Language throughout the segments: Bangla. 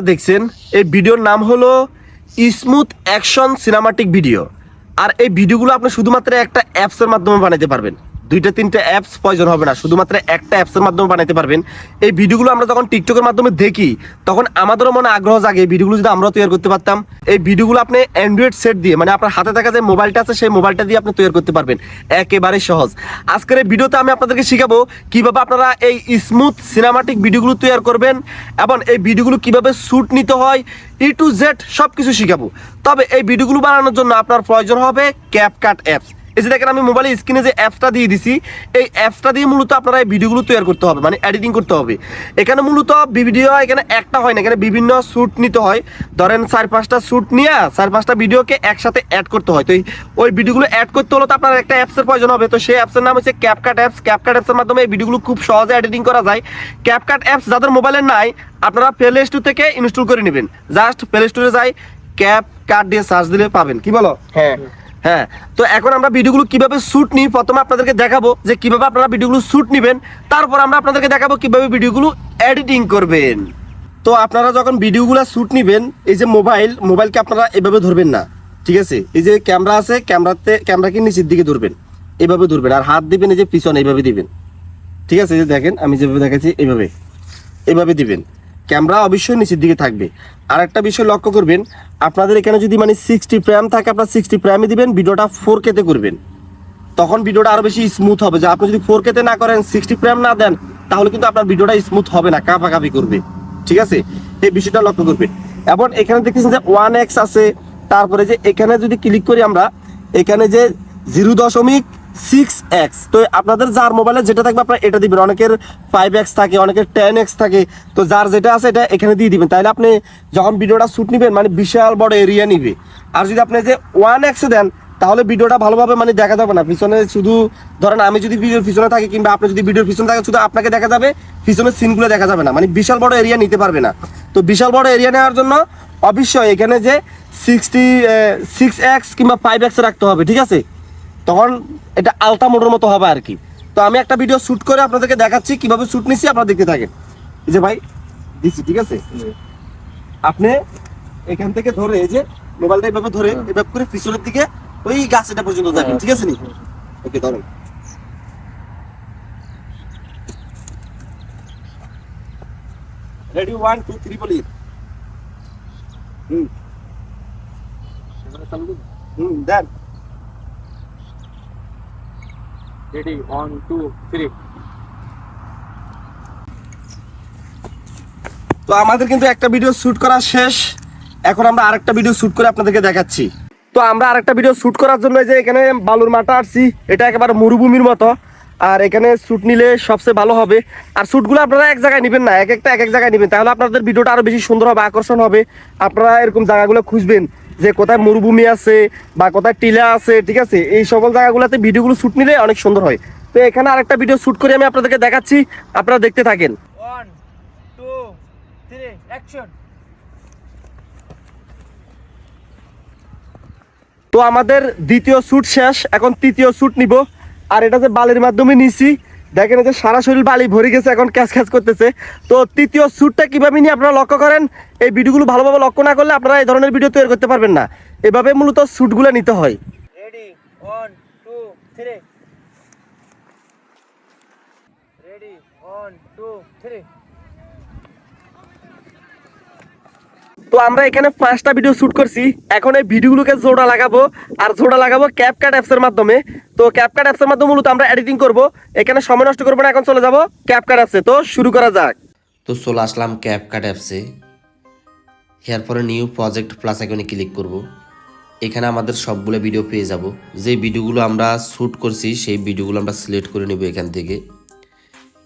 দেখছেন এই ভিডিওর নাম হলো স্মুথ অ্যাকশন সিনেমাটিক ভিডিও। আর এই ভিডিওগুলো আপনি শুধুমাত্র একটা অ্যাপসের মাধ্যমে বানাতে পারবেন। দুইটা তিনটা অ্যাপস প্রয়োজন হবে না, শুধুমাত্র একটা অ্যাপসের মাধ্যমে বানাতে পারবেন। এই ভিডিওগুলো আমরা যখন টিকটকের মাধ্যমে দেখি তখন আমাদেরও মনে আগ্রহ জাগে এই ভিডিওগুলো যদি আমরাও তৈরি করতে পারতাম। এই ভিডিওগুলো আপনি অ্যান্ড্রয়েড সেট দিয়ে, মানে আপনার হাতে থাকা যে মোবাইলটা আছে সেই মোবাইলটা দিয়ে আপনি তৈরি করতে পারবেন, একেবারে সহজ। আজকের এই ভিডিওতে আমি আপনাদেরকে শিখাবো কিভাবে আপনারা এই স্মুথ সিনেমাটিক ভিডিওগুলো তৈরি করবেন এবং এই ভিডিওগুলো কিভাবে শ্যুট নিতে হয়, ই টু জেড সব কিছু শিখাবো। তবে এই ভিডিওগুলো বানানোর জন্য আপনার প্রয়োজন হবে ক্যাপকাট অ্যাপস। এই যে দেখেন আমি মোবাইলের স্ক্রিনে যে অ্যাপসটা দিয়ে দিছি, এই অ্যাপসটা দিয়ে মূলত আপনারা এই ভিডিওগুলো তৈরি করতে হবে, মানে এডিটিং করতে হবে। এখানে মূলত ভিডিও এখানে একটা হয় না, এখানে বিভিন্ন শ্যুট নিতে হয়। ধরেন 4-5টা শ্যুট নিয়ে 4-5টা ভিডিওকে একসাথে অ্যাড করতে হয়। তো ওই ভিডিওগুলো অ্যাড করতে হলে তো আপনার একটা অ্যাপসের প্রয়োজন হবে। তো সেই অ্যাপসের নাম হচ্ছে ক্যাপকাট অ্যাপস। ক্যাপকাট অ্যাপসের মাধ্যমে এই ভিডিওগুলো খুব সহজে এডিটিং করা যায়। ক্যাপকাট অ্যাপস যাদের মোবাইলে নাই আপনারা প্লে স্টোর থেকে ইনস্টল করে নেবেন। জাস্ট প্লে স্টোরে যাই ক্যাপকাট দিয়ে সার্চ দিলে পাবেন। কি বলো? হ্যাঁ, তো এখন আমরা ভিডিওগুলো কিভাবে শ্যুট নিই প্রথমে আপনাদেরকে দেখাবো যে কিভাবে আপনারা ভিডিওগুলো শ্যুট নেবেন। তারপর আমরা আপনাদেরকে দেখাবো কিভাবে ভিডিওগুলো এডিটিং করবেন। তো আপনারা যখন ভিডিওগুলো শ্যুট নেবেন, এই যে মোবাইলকে আপনারা এভাবে ধরবেন না, ঠিক আছে? এই যে ক্যামেরা আছে, ক্যামেরাকে নিচের দিকে ধরবেন, এভাবে ধরবেন। আর হাত দিবেন এই যে পিছনে, এইভাবে দিবেন, ঠিক আছে? এই যে দেখেন আমি যেভাবে দেখাচ্ছি এইভাবে দিবেন। ক্যামেরা অবশ্যই নিচের দিকে থাকবে। আর একটা বিষয় লক্ষ্য করবেন, আপনাদের এখানে যদি মানে 60 ফ্রেম থাকে আপনার 60 ফ্রেমে দিবেন, ভিডিওটা 4K তে করবেন, তখন ভিডিওটা আরো বেশি স্মুথ হবে। যে আপনি যদি 4K তে না করেন, 60 ফ্রেম না দেন, তাহলে কিন্তু আপনার ভিডিওটা স্মুথ হবে না, কাঁপাকাঁপি করবে, ঠিক আছে? এই বিষয়টা লক্ষ্য করবেন। এবং এখানে দেখতেছেন যে 1x আছে, তারপরে যে এখানে যদি ক্লিক করি আমরা, এখানে যে 0.6x, তো আপনাদের যার মোবাইলে যেটা থাকবে আপনারা এটা দিবেন। অনেকের 5x থাকে, অনেকের 10x থাকে, তো যার যেটা আছে এটা এখানে দিয়ে দিবেন। তাহলে আপনি যখন ভিডিওটা শ্যুট নেবেন মানে বিশাল বড় এরিয়া নিবে। আর যদি আপনি যে 1x দেন তাহলে ভিডিওটা ভালোভাবে মানে দেখা যাবে না। পিছনে শুধু ধরেন আমি যদি ভিডিওর পিছনে থাকি কিংবা আপনি যদি ভিডিওর পিছনে থাকে, শুধু আপনাকে দেখা যাবে, পিছনের সিনগুলো দেখা যাবে না, মানে বিশাল বড় এরিয়া নিতে পারবে না। তো বিশাল বড় এরিয়া নেওয়ার জন্য অবশ্যই এখানে যে 6x কিংবা 5x রাখতে হবে, ঠিক আছে? তখন এটা আলতা মোডের মতো হবে আর কি। তো আমি একটা ভিডিও শ্যুট করে আপনাদেরকে দেখাচ্ছি কিভাবে শ্যুট নিচ্ছি, আপনারা দেখতে থাকেন। এই যে ভাই দিচ্ছি, ঠিক আছে? আপনি এখান থেকে ধরে এই যে মোবাইলটা এভাবে ধরে এভাবে করে পিছনের দিকে ওই গাছটা পর্যন্ত যাবেন, ঠিক আছে? নি ওকে, ধরেন। রেডি 1 2 3 বলি। দেন Ready, 1, 2, 3. তো আমাদের কিন্তু একটা ভিডিও শ্যুট করা শেষ। এখন আমরা আরেকটা ভিডিও শ্যুট করে আপনাদেরকে দেখাচ্ছি। তো আমরা আরেকটা ভিডিও শ্যুট করার জন্য যে এখানে বালুর মাঠা আসছি, এটা একেবারে মরুভূমির মতো। আর এখানে শ্যুট নিলে সবচেয়ে ভালো হবে। আর শ্যুটগুলো আপনারা এক জায়গায় নেবেন না, এক এক জায়গায় নেবেন, তাহলে আপনাদের ভিডিওটা আরো বেশি সুন্দর হবে, আকর্ষণ হবে। আপনারা এরকম জায়গাগুলো খুঁজবেন যে কোথায় মরুভূমি আছে বা কোথায় টিলা আছে, ঠিক আছে? এই সকল জায়গাগুলোতে ভিডিওগুলো শ্যুট নিলে অনেক সুন্দর হয়। তো এখানে আরেকটা ভিডিও শ্যুট করে আমি আপনাদেরকে দেখাচ্ছি, আপনারা দেখতে থাকেন। 1, 2, 3, action. তো আমাদের দ্বিতীয় শ্যুট শেষ, এখন তৃতীয় শ্যুট নিব। আর এটা যে বালির মাধ্যমে নিছি, দেখেন যে সারা শরীর বালি ভরে গেছে, এখন ক্যাচ করতেছে। তো তৃতীয় শ্যুটটা কিভাবে নিয়ে আপনারা লক্ষ্য করেন। এই ভিডিওগুলো ভালোভাবে লক্ষ্য না করলে আপনারা এই ধরনের ভিডিও তৈরি করতে পারবেন না। এভাবে মূলত শ্যুটগুলো নিতে হয়। Ready, 1, 2, 3. Ready, 1, 2, 3. তো আমরা এখানে 5টা ভিডিও শ্যুট করছি। এখন এই ভিডিওগুলোকে জোড়া লাগাবো, আর জোড়া লাগাবো ক্যাপকাট অ্যাপসের মাধ্যমে। তো ক্যাপকাট অ্যাপসের মাধ্যমে মূলত আমরা এডিটিং করব। এখানে সময় নষ্ট করবো না, এখন চলে যাব ক্যাপকাট অ্যাপসে। তো শুরু করা যাক। তো চলে আসলাম ক্যাপকাট অ্যাপসে। এরপরে নিউ প্রজেক্ট প্লাস আইকনে ক্লিক করব। এখানে আমাদের সবগুলো ভিডিও পেয়ে যাব। যে ভিডিওগুলো আমরা শ্যুট করছি সেই ভিডিওগুলো আমরা সিলেক্ট করে নেব এখান থেকে।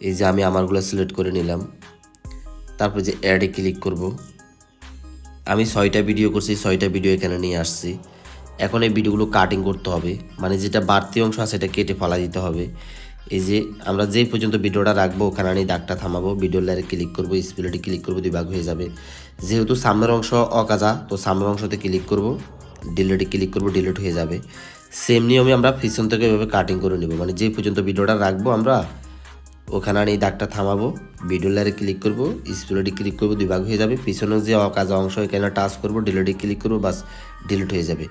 এই যে আমি আমারগুলো সিলেক্ট করে নিলাম। তারপরে যে অ্যাডে ক্লিক করব। আমি 6টা ভিডিও করছি, 6টা ভিডিও এখানে নিয়ে আসছি। এখন এই ভিডিওগুলো কাটিং করতে হবে, মানে যেটা বাড়তি অংশ আছে সেটা কেটে ফেলা দিতে হবে। এই যে আমরা যেই পর্যন্ত ভিডিওটা রাখবো ওখানে আমি দাগটা থামাবো, ভিডিও লেয়ারে ক্লিক করবো, স্প্লিটে ক্লিক করবো, 2 ভাগ হয়ে যাবে। যেহেতু সামনের অংশ অকাজা, তো সামনের অংশতে ক্লিক করব, ডিলিটে ক্লিক করব, ডিলিট হয়ে যাবে। সেম নিয়মে আমরা পিছন থেকে এভাবে কাটিং করে নেব, মানে যেই পর্যন্ত ভিডিওটা রাখবো আমরা ওখানে আমি এই দাগটা থামাবো, ভিডিও লেয়ারে ক্লিক করবো, স্প্লিটে ক্লিক করবো, 2 ভাগ হয়ে যাবে। পিছনের যে অকাজা অংশ এখানে টাচ করবো, ডিলিটে ক্লিক করবো, বাস ডিলিট হয়ে যাবে।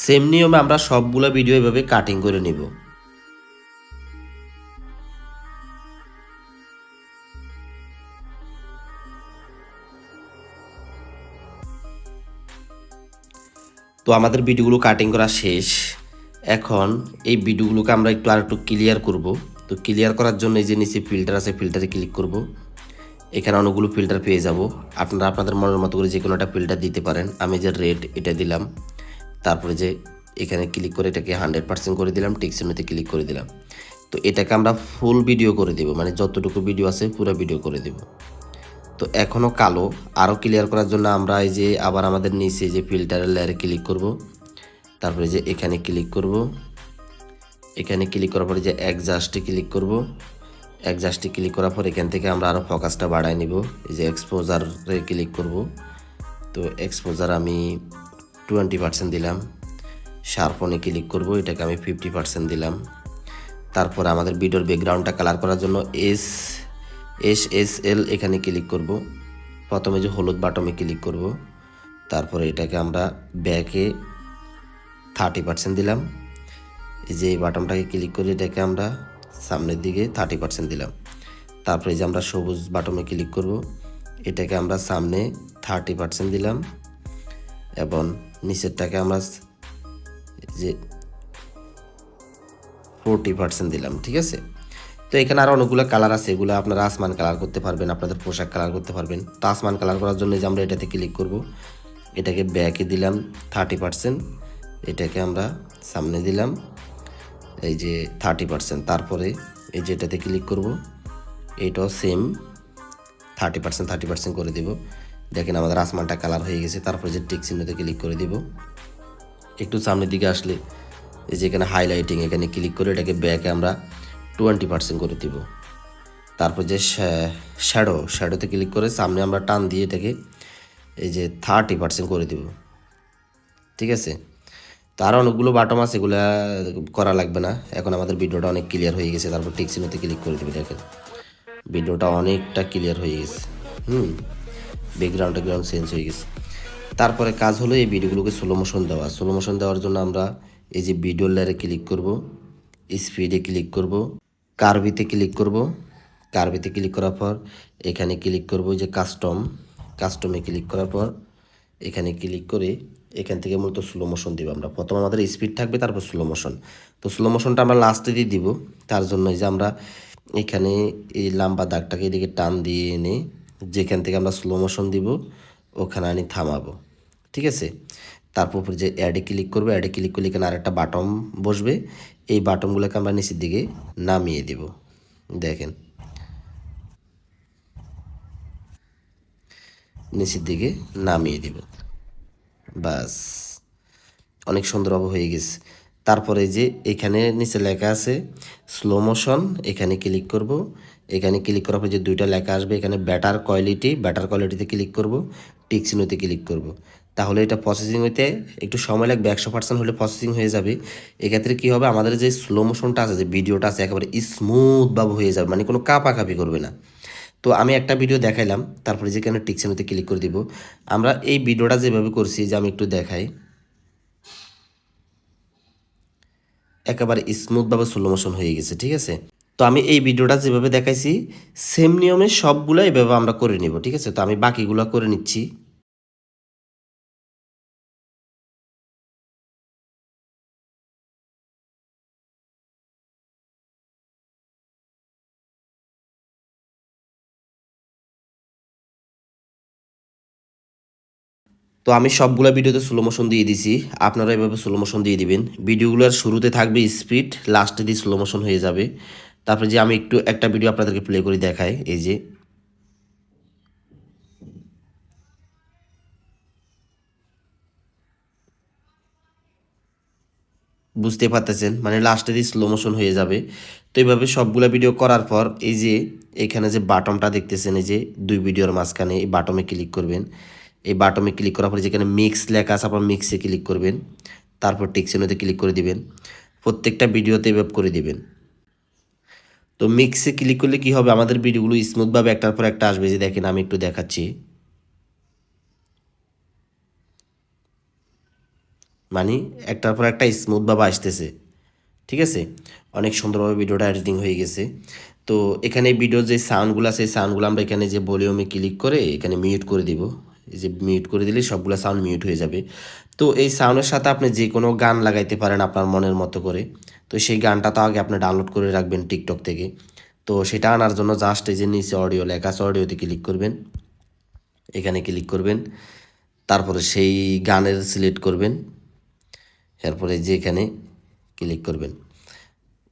সেম নিয়মে আমরা সবগুলো ভিডিও এভাবে কাটিং করে নিব। তো আমাদের ভিডিওগুলো কাটিং করা শেষ। এখন এই ভিডিওগুলোকে আমরা আরেকটু ক্লিয়ার করব। তো ক্লিয়ার করার জন্য এই যে নিচে ফিল্টার আছে, ফিল্টারে ক্লিক করব। এখানে অনেকগুলো ফিল্টার পেয়ে যাব। আপনারা আপনাদের মনের মতো করে যে কোনো একটা ফিল্টার দিতে পারেন। আমি যে রেড এটা দিলাম, তারপরে যে এখানে ক্লিক করে এটাকে 100% করে দিলাম, টেক্সচারতে ক্লিক করে দিলাম। তো এটাকে আমরা ফুল ভিডিও করে দেব, মানে যতটুকু ভিডিও আছে পুরো ভিডিও করে দেব। তো এখনও কালো, আরও ক্লিয়ার করার জন্য আমরা এই যে আবার আমাদের নিচে যে ফিল্টারের লেয়ারে ক্লিক করব, তারপরে যে এখানে ক্লিক করব। এখানে ক্লিক করার পরে যে অ্যাডজাস্টে ক্লিক করব। অ্যাডজাস্টে ক্লিক করার পর এখান থেকে আমরা আরও ফোকাসটা বাড়ায় নিব। এই যে এক্সপোজারে ক্লিক করব। তো এক্সপোজার আমি 20% দিলাম। শার্পনে ক্লিক করব, এটাকে আমি 50% দিলাম। তারপর আমাদের ভিডিওর ব্যাকগ্রাউন্ডটা কালার করার জন্য SSL এখানে ক্লিক করব। প্রথমে যে হলুদ বাটনে ক্লিক করব, তারপরে এটাকে আমরা ব্যাকে 30% দিলাম। এই যে এই বাটনটাকে ক্লিক করে এটাকে আমরা সামনের দিকে 30% দিলাম। তারপরে যে আমরা সবুজ বাটনে ক্লিক করব, এটাকে আমরা সামনে 30% দিলাম এবং নিচেরটাকে আমরা যে 40% দিলাম। ঠিক আছে, তো এখানে আরও অনেকগুলো কালার আছে, এগুলো আপনারা আসমান কালার করতে পারবেন, আপনাদের পোশাক কালার করতে পারবেন। তো আসমান কালার করার জন্য যে আমরা এটাতে ক্লিক করব, এটাকে ব্যাকে দিলাম 30%, এটাকে আমরা সামনে দিলাম এই যে 30%। তারপরে এই যে এটাতে ক্লিক করব, এইটাও সেম 30% করে দেব। দেখেন আমাদের আসমানটা কালার হয়ে গেছে। তারপরে যে টিক চিহ্নতে ক্লিক করে দেব। একটু সামনের দিকে আসলে এই যে এখানে হাইলাইটিং, এখানে ক্লিক করে এটাকে ব্যাকে আমরা 20% করে দিব। তারপর যে শ্যাডোতে ক্লিক করে সামনে আমরা টান দিয়ে এটাকে এই যে 30% করে দিব। ঠিক আছে, তো আরও অনেকগুলো বাটন আছে, এগুলো করা লাগবে না। এখন আমাদের ভিডিওটা অনেক ক্লিয়ার হয়ে গেছে। তারপর টিক চিহ্নতে ক্লিক করে দেবে। দেখেন ভিডিওটা অনেকটা ক্লিয়ার হয়ে গেছে। ব্যাকগ্রাউন্ড চেঞ্জ হয়ে গেছে। তারপরে কাজ হলো এই ভিডিওগুলোকে স্লো মোশন দেওয়া। স্লো মোশন দেওয়ার জন্য আমরা এই যে ভিডিও লেয়ারে ক্লিক করব, স্পিডে ক্লিক করব, কার্ভিতে ক্লিক করব। কার্ভিতে ক্লিক করার পর এখানে ক্লিক করব যে কাস্টমে ক্লিক করার পর এখানে ক্লিক করে এখান থেকে মূলত স্লো মোশন দিব আমরা। প্রথম আমাদের স্পিড থাকবে, তারপর স্লো মোশন। তো স্লো মোশনটা আমরা লাস্টে দিয়ে দিব। তার জন্য যে আমরা এখানে এই লম্বা দাগটাকে এদিকে টান দিয়ে এনে যেখান থেকে আমরা স্লো মোশন দিব ওখানে আনি থামাবো। ঠিক আছে, তারপর যে অ্যাডে ক্লিক করবো। অ্যাডে ক্লিক করলে এখানে আরেকটা বাটন বসবে। এই বাটনগুলোকে আমরা নিচের দিকে নামিয়ে দেব। দেখেন নিচের দিকে নামিয়ে দিব, বাস অনেক সুন্দরভাবে হয়ে গেছে। তারপরে যে এখানে নিচে লেখা আছে স্লো মোশন, এখানে ক্লিক করব। এখানে ক্লিক করার পর যে দুইটা লেখা আসবে, এখানে ব্যাটার কোয়ালিটিতে ক্লিক করব, টিক চিহ্নতে ক্লিক করব। তাহলে এটা প্রসেসিং হইতে একটু সময় লাগবে, 100% হলে প্রসেসিং হয়ে যাবে। এক্ষেত্রে কী হবে, আমাদের যে স্লো মোশনটা আছে, যে ভিডিওটা আছে, একেবারে স্মুথভাবে হয়ে যাবে, মানে কোনো কাঁপাকাঁপি করবে না। তো আমি একটা ভিডিও দেখাইলাম, তারপরে যেখানে টিক চিহ্নতে ক্লিক করে দিব। আমরা এই ভিডিওটা যেভাবে করছি, যে আমি একটু দেখাই, একেবারে স্মুথভাবে স্লো মোশন হয়ে গেছে। ঠিক আছে, তো আমি এই ভিডিওটা যেভাবে দেখাইছি সেম নিয়মে সবগুলো এভাবে আমরা করে নিব। ঠিক আছে, তো আমি বাকিগুলো করে নিচ্ছি। তো আমি সবগুলো ভিডিওতে স্লো মোশন দিয়ে দিছি, আপনারা এভাবে স্লো মোশন দিয়ে দিবেন। ভিডিওগুলোর শুরুতে থাকবে স্পিড, লাস্টে দিয়ে স্লো মোশন হয়ে যাবে। তারপরে যে আমি একটা ভিডিও আপনাদেরকে প্লে করে দেখাই। এই যে বুঝতে পারতেছেন, মানে লাস্টে দিয়ে স্লো মোশন হয়ে যাবে। তো এইভাবে সবগুলো ভিডিও করার পর এই যে এখানে যে বাটনটা দেখতেছেন, এই যে দুই ভিডিওর মাঝখানে এই বাটনে ক্লিক করবেন। এই বাটনে ক্লিক করার পরে যেখানে মিক্স লেখা আছে, আপনার মিক্সে ক্লিক করবেন। তারপর টিক চিহ্নতে ক্লিক করে দিবেন। প্রত্যেকটা ভিডিওতে এভাবে করে দিবেন। তো মিক্সে ক্লিক করলে কি হবে, আমাদের ভিডিওগুলো স্মুথভাবে একটার পর একটা আসবে। যে দেখেন আমি একটু দেখাচ্ছি, মানে একটার পর একটা স্মুথভাবে আসতেছে। ঠিক আছে, অনেক সুন্দরভাবে ভিডিওটা এডিটিং হয়ে গেছে। তো এখানে ভিডিওর যে সাউন্ডগুলো আছে এই সাউন্ডগুলো আমরা এখানে যে ভলিউমে ক্লিক করে এখানে মিউট করে দিব। এই যে মিউট করে দিলে সবগুলো সাউন্ড মিউট হয়ে যাবে। তো এই সাউন্ডের সাথে আপনি যে কোনো গান লাগাইতে পারেন আপনার মনের মতো করে। তো সেই গানটা তো আগে আপনি ডাউনলোড করে রাখবেন টিকটক থেকে। তো সেটা আনার জন্য জাস্ট এই যে নিচে অডিও লেখা আছে, অডিওতে ক্লিক করবেন, এখানে ক্লিক করবেন, তারপরে সেই গানের সিলেক্ট করবেন, এরপরে যে এখানে ক্লিক করবেন,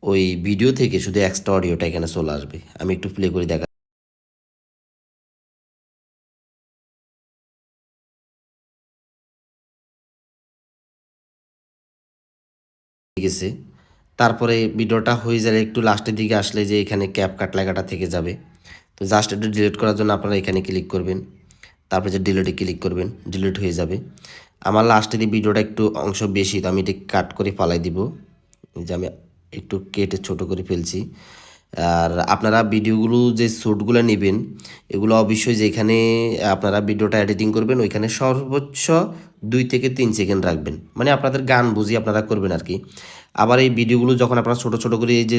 ওই ভিডিও থেকে শুধু এক্সট্রা অডিওটা এখানে চলে আসবে। আমি একটু প্লে করে দেখা গেছে। তারপরে ভিডিওটা হয়ে গেলে একটু লাস্টের দিকে আসলে যে এখানে ক্যাপকাট লেখাটা থেকে যাবে। তো জাস্ট একটু ডিলিট করার জন্য আপনারা এখানে ক্লিক করবেন, তারপরে যে ডিলিটে ক্লিক করবেন, ডিলিট হয়ে যাবে। আমার লাস্টে দিয়ে ভিডিওটা একটু অংশ বেশি, তো আমি এটা কাট করে ফালাই দিব। এই যে আমি একটু কেটে ছোট করে ফেলছি। আর আপনারা ভিডিওগুলো যে শ্যুটগুলো নেবেন এগুলো অবশ্যই যেখানে আপনারা ভিডিওটা এডিটিং করবেন ওইখানে সর্বোচ্চ 2 থেকে 3 সেকেন্ড রাখবেন, মানে আপনাদের গান বুঝি আপনারা করবেন আর কি। আবার এই ভিডিওগুলো যখন আপনারা ছোটো ছোটো করে এই যে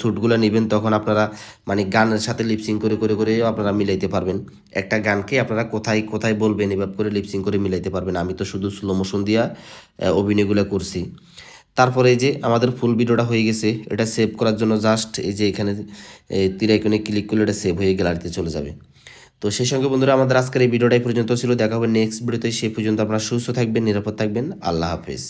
শ্যুটগুলো নেবেন তখন আপনারা মানে গানের সাথে লিপসিং করে করে করে আপনারা মিলাইতে পারবেন। একটা গানকে আপনারা কোথায় কোথায় বলবেন এভাবে করে লিপসিং করে মিলাইতে পারবেন। আমি তো শুধু স্লো মোশন দিয়া অভিনয়গুলো করছি। তারপরে এই যে আমাদের ফুল ভিডিওটা হয়ে গেছে। এটা সেভ করার জন্য জাস্ট এই যে এখানে তীর আইকনে ক্লিক করলে এটা সেভ হয়ে গ্যালারিতে চলে যাবে। তো সেই সঙ্গে বন্ধুরা আমাদের আজকের এই ভিডিওটাই পর্যন্ত ছিল। দেখা হবে নেক্সট ভিডিওতে। সেই পর্যন্ত আপনারা সুস্থ থাকবেন, নিরাপদ থাকবেন। আল্লাহ হাফেজ।